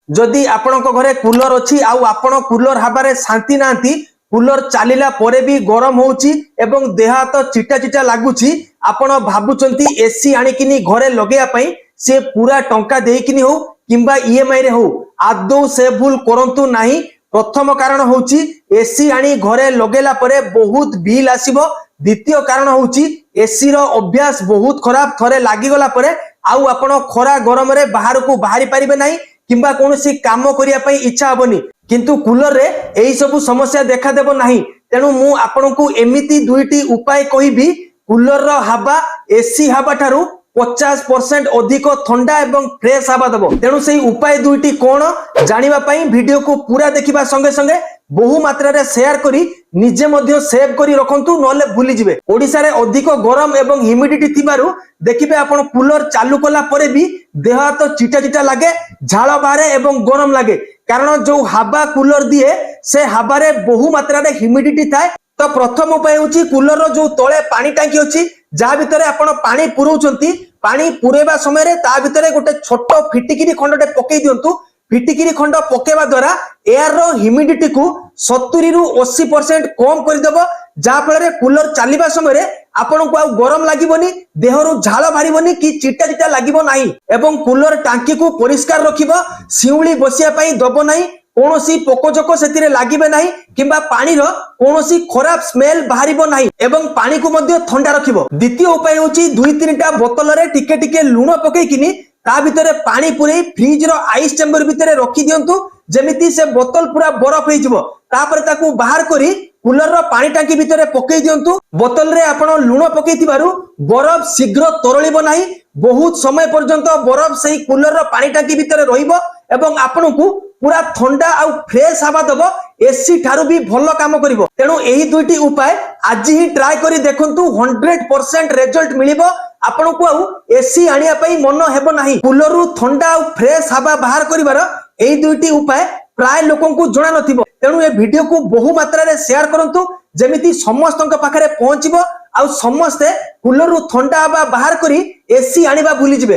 जदि आपणक घरे कूलर अच्छी आपण कूलर हबारे शांति नांती कूलर चलिला परे भी गरम होउची एवं देह हाथ चिटा चिटा लागुची आपण भाबुचंती एसी आनिकिनी घरे लगेया पई से पूरा टंका देइकिनी हो किंबा ईएमआई रे हो आदौ से भूल करंतु नाही। प्रथम कारण होउची एसी आनी घरे लगेला परे बहुत बिल आसीबो। द्वितीय कारण होउची एसी रो अभ्यास बहुत खराब थरे लागि गला परे आउ आपण खरा गरम रे बाहर को बाहरी परिबे नाही किंबा कोनोसी काम करिया पई इच्छा हबनी किंतु कूलर रे एई सब समस्या देखा देबो नाही। तेनु मु आपनकु एमिति दुईटी उपाय कहिबी कूलर रो हवा एसी हवा ठारू 50% अधिक ठंडा एवं फ्रेश हवा दबो। तेनु सेई उपाय दुईटी कोन जानिबा पई वीडियो को पूरा देखिबा संगे संगे बहु मात्रा रे शेयर करी निजे मध्य सेव करी रखंतु नले भूली जिवे। ओडिसा रे अधिक गरम एवं ह्यूमिडिटी थिबारु देखिबे आपण कूलर चालू कला परे भी देह हाथ चिटा चिटा लागे झाळ बारे एवं गरम लागे कारण जो हवा कूलर दिए से हवा रे बहु मात्रा रे ह्यूमिडिटी थाए। तो प्रथम उपाय होची कूलर रो जो तळे पानी टांकी अछि जा भितरे आपण पानी पुरौचंती पानी पुरेबा समय रे ता भितरे गोटे छोट फिटिकिरी खंडटे पकेई दियंतु। फिटिकिरी खंड पकेवा द्वारा एयर रो ह्यूमिडिटी को 70 रु 80% कम कर देबो जा फल रे कूलर चलिबा समय रे आपण को आ गरम लागिबोनी देहरु झाळ भारीबोनी कि चिटा चिटा लागिबो नाही एवं कूलर टांकी को परिष्कार रखिबो। सिउली बसिया पई दबो नाही कोनोसी पोकोजोको सेतिरे लागिबे नाही किंबा पानी रो कोनोसी खराब स्मेल बाहरिबो नाही एवं पानी को मध्य ठंडा रखिबो। द्वितीय उपाय होची 2-3टा बोतल रे टिके टिके लूण पकेई किनी ता भितरे पानी पुरे फ्रिज रो आइस चेंबर भितरे रखी दियंतु जेमिति से बोतल पूरा बरफ हे जिवो। तापर ताकू बाहर करी कूलर रो पानी टांकी भितरे पकेई दियंतु। बोतल रे आपण लूण पकेइथिबारु बरफ शीघ्र तरळिबो नाही बहुत समय पर्यंत बरफ सेही कूलर रो पानी टांकी भितरे रहिबो एवं आपनकू पूरा ठंडा आउ फ्रेश हवा दबो। एसी ठारू भी भलो काम करिवो। तेनु एही दुईटी उपाय आज ही ट्राई करी देखंतु 100% रिजल्ट मिलिबो। आपण को आउ एसी आनिया पई मन हेबो नाही। कूलर रु ठंडा आउ फ्रेश हवा बाहर करिवार एही दुईटी उपाय प्राय लोकन को जणा नथिबो। तेनु ए वीडियो को बहु मात्रा रे शेयर करंतु जेमिति समस्तक पाखरे पहुंचिबो आउ समस्ते कूलर रु ठंडा हवा बाहर करी एसी आनिबा भूली जिवे।